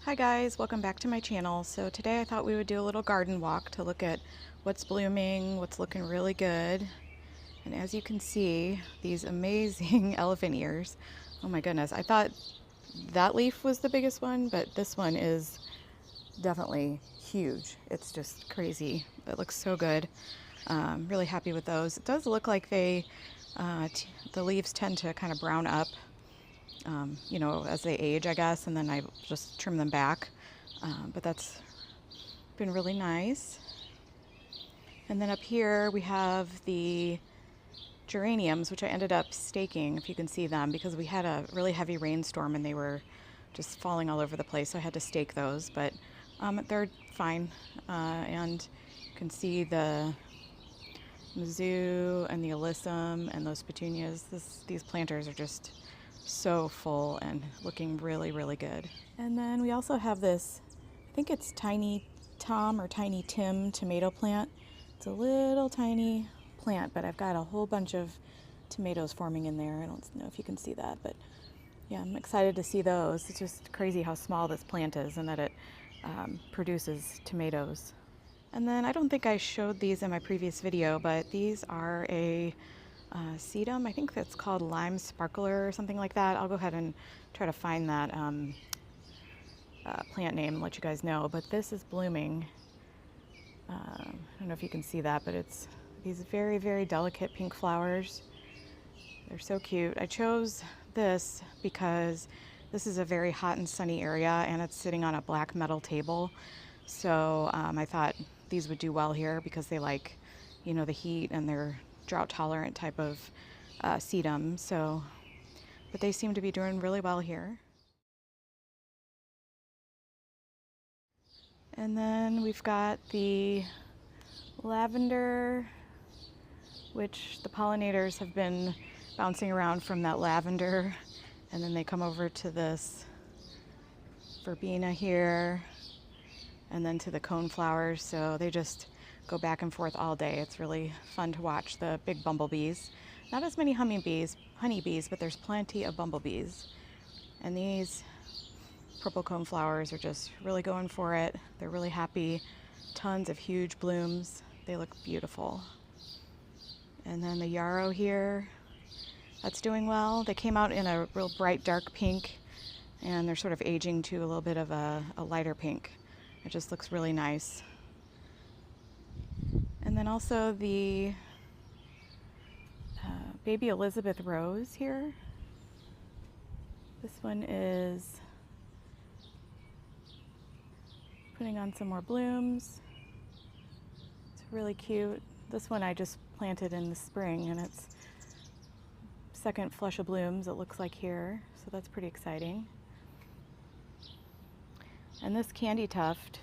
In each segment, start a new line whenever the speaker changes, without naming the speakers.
Hi guys, welcome back to my channel. So today I thought we would do a little garden walk to look at what's blooming, what's looking really good. And as you can see, these amazing elephant ears. Oh my goodness, I thought that leaf was the biggest one, but this one is definitely huge. It's just crazy. It looks so good. Really happy with those. It does look like the leaves tend to kind of brown up as they age, I guess, and then I just trim them back. But that's been really nice. And then up here we have the geraniums, which I ended up staking, if you can see them, because we had a really heavy rainstorm and they were just falling all over the place, so I had to stake those, but they're fine. And you can see the Mizzou and the alyssum and those petunias. These planters are just so full and looking really, really good. And then we also have this, I think it's Tiny Tom or Tiny Tim tomato plant. It's a little tiny plant, but I've got a whole bunch of tomatoes forming in there. I don't know if you can see that, but yeah, I'm excited to see those. It's just crazy how small this plant is and that it produces tomatoes. And then I don't think I showed these in my previous video, but these are a sedum. I think that's called lime sparkler or something like that. I'll go ahead and try to find that plant name and let you guys know. But this is blooming. I don't know if you can see that, but it's these very, very delicate pink flowers. They're so cute. I chose this because this is a very hot and sunny area and it's sitting on a black metal table. So I thought these would do well here because they like, the heat, and they're drought tolerant type of sedum. But they seem to be doing really well here. And then we've got the lavender, which the pollinators have been bouncing around from that lavender, and then they come over to this verbena here, and then to the coneflowers. So they just go back and forth all day. It's really fun to watch the big bumblebees. Not as many honeybees, but there's plenty of bumblebees. And these purple coneflowers are just really going for it. They're really happy. Tons of huge blooms. They look beautiful. And then the yarrow here, that's doing well. They came out in a real bright dark pink, and they're sort of aging to a little bit of a lighter pink. It just looks really nice. And then also the baby Elizabeth rose here. This one is putting on some more blooms. It's really cute. This one I just planted in the spring, and it's second flush of blooms, it looks like here. So that's pretty exciting. And this candy tuft,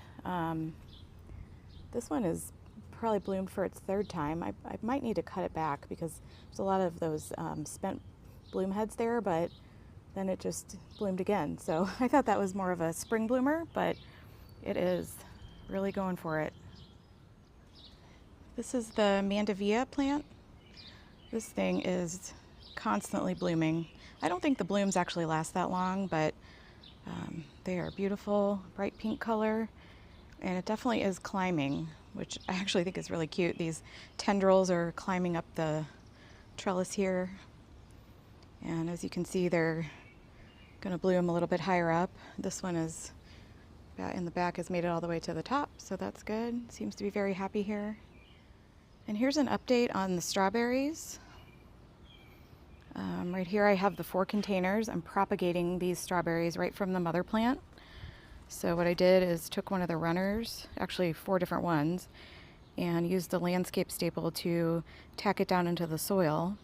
this one is probably bloomed for its third time. I might need to cut it back because there's a lot of those spent bloom heads there, but then it just bloomed again. So I thought that was more of a spring bloomer, but it is really going for it. This is the Mandevilla plant. This thing is constantly blooming. I don't think the blooms actually last that long, but they are beautiful, bright pink color, and it definitely is climbing, which I actually think is really cute. These tendrils are climbing up the trellis here, and as you can see, they're going to bloom a little bit higher up. This one is in the back has made it all the way to the top, so that's good. Seems to be very happy here. And here's an update on the strawberries. Right here I have the 4 containers. I'm propagating these strawberries right from the mother plant. So what I did is took one of the runners, actually 4 different ones, and used the landscape staple to tack it down into the soil.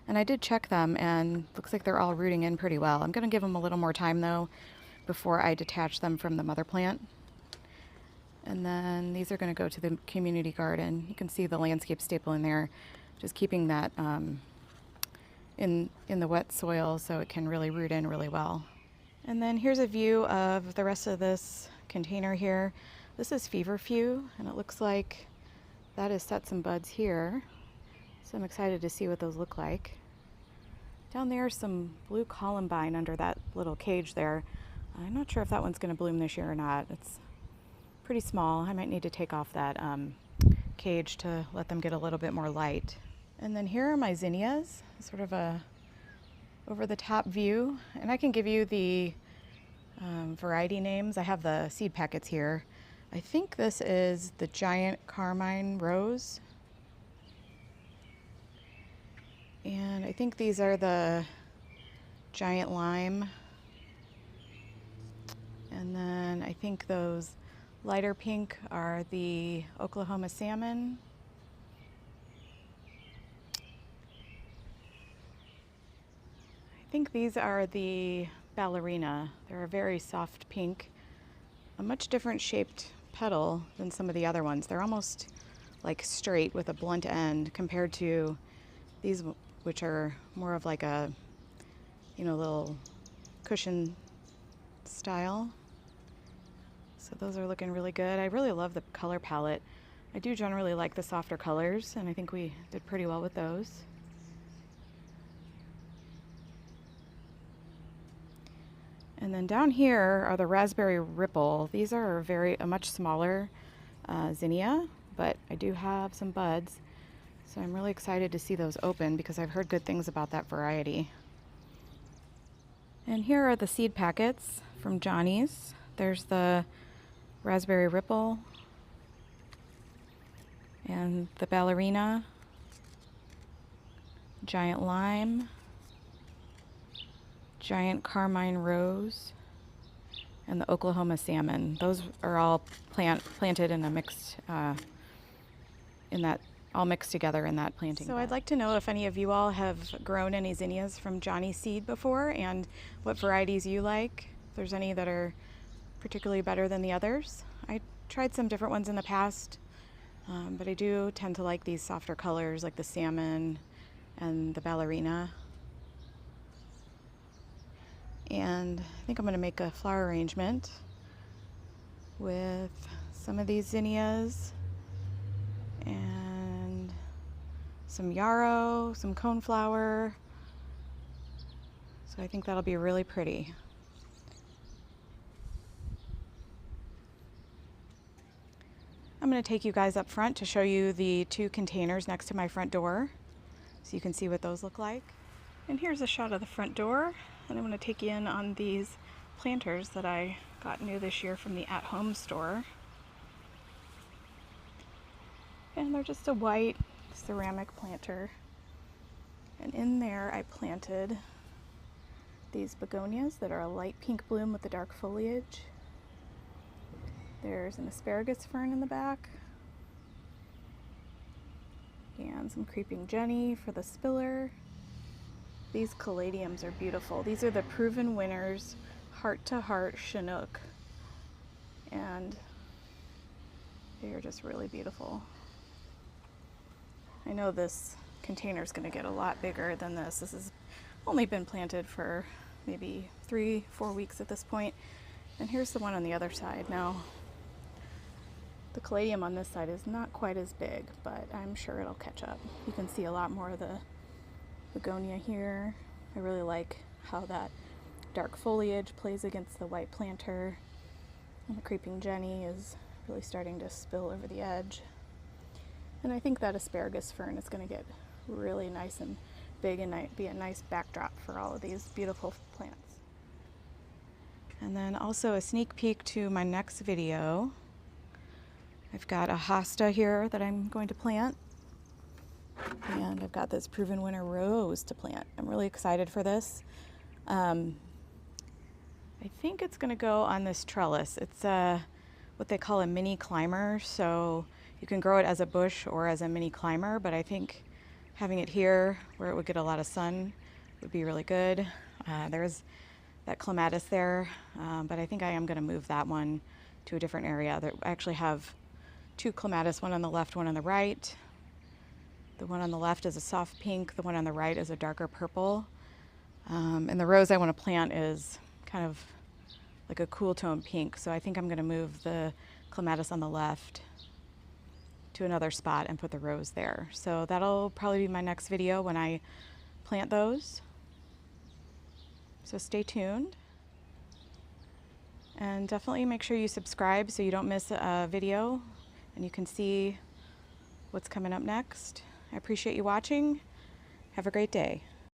And I did check them, and looks like they're all rooting in pretty well. I'm going to give them a little more time though before I detach them from the mother plant. And then these are going to go to the community garden. You can see the landscape staple in there, just keeping that in the wet soil so it can really root in really well. And then here's a view of the rest of this container here. This is feverfew, and it looks like that has set some buds here. So I'm excited to see what those look like. Down there is some blue columbine under that little cage there. I'm not sure if that one's going to bloom this year or not. It's pretty small. I might need to take off that cage to let them get a little bit more light. And then here are my zinnias, sort of a over the top view. And I can give you the variety names. I have the seed packets here. I think this is the giant carmine rose. And I think these are the giant lime. And then I think those lighter pink are the Oklahoma salmon. I think these are the ballerina. They're a very soft pink, a much different shaped petal than some of the other ones. They're almost like straight with a blunt end compared to these, which are more of like a, you know, little cushion style. So those are looking really good. I really love the color palette. I do generally like the softer colors, and I think we did pretty well with those. And then down here are the raspberry ripple. These are a much smaller zinnia, but I do have some buds. So I'm really excited to see those open because I've heard good things about that variety. And here are the seed packets from Johnny's. There's the raspberry ripple and the ballerina, giant lime, giant carmine rose, and the Oklahoma salmon. Those are all planted in a mixed, all mixed together in that planting bed. So I'd like to know if any of you all have grown any zinnias from Johnny's seed before and what varieties you like. If there's any that are particularly better than the others. I tried some different ones in the past, but I do tend to like these softer colors like the salmon and the ballerina. And I think I'm going to make a flower arrangement with some of these zinnias and some yarrow, some coneflower. So I think that'll be really pretty. I'm going to take you guys up front to show you the two containers next to my front door so you can see what those look like. And here's a shot of the front door. And I'm going to take you in on these planters that I got new this year from the At Home store. And they're just a white ceramic planter. And in there I planted these begonias that are a light pink bloom with the dark foliage. There's an asparagus fern in the back. And some creeping jenny for the spiller. These caladiums are beautiful. These are the Proven Winners Heart to Heart Chinook. And they are just really beautiful. I know this container is going to get a lot bigger than this. This has only been planted for maybe 3-4 weeks at this point. And here's the one on the other side. Now, the caladium on this side is not quite as big, but I'm sure it'll catch up. You can see a lot more of the begonia here. I really like how that dark foliage plays against the white planter. And the creeping jenny is really starting to spill over the edge. And I think that asparagus fern is going to get really nice and big and be a nice backdrop for all of these beautiful plants. And then also a sneak peek to my next video. I've got a hosta here that I'm going to plant. And I've got this Proven Winner rose to plant. I'm really excited for this. I think it's going to go on this trellis. It's what they call a mini climber, so you can grow it as a bush or as a mini climber, but I think having it here where it would get a lot of sun would be really good. There's that clematis there, but I think I am going to move that one to a different area. I actually have two clematis, one on the left, one on the right. The one on the left is a soft pink, the one on the right is a darker purple. And the rose I want to plant is kind of like a cool tone pink, so I think I'm going to move the clematis on the left to another spot and put the rose there. So that'll probably be my next video when I plant those. So stay tuned. And definitely make sure you subscribe so you don't miss a video and you can see what's coming up next. I appreciate you watching. Have a great day.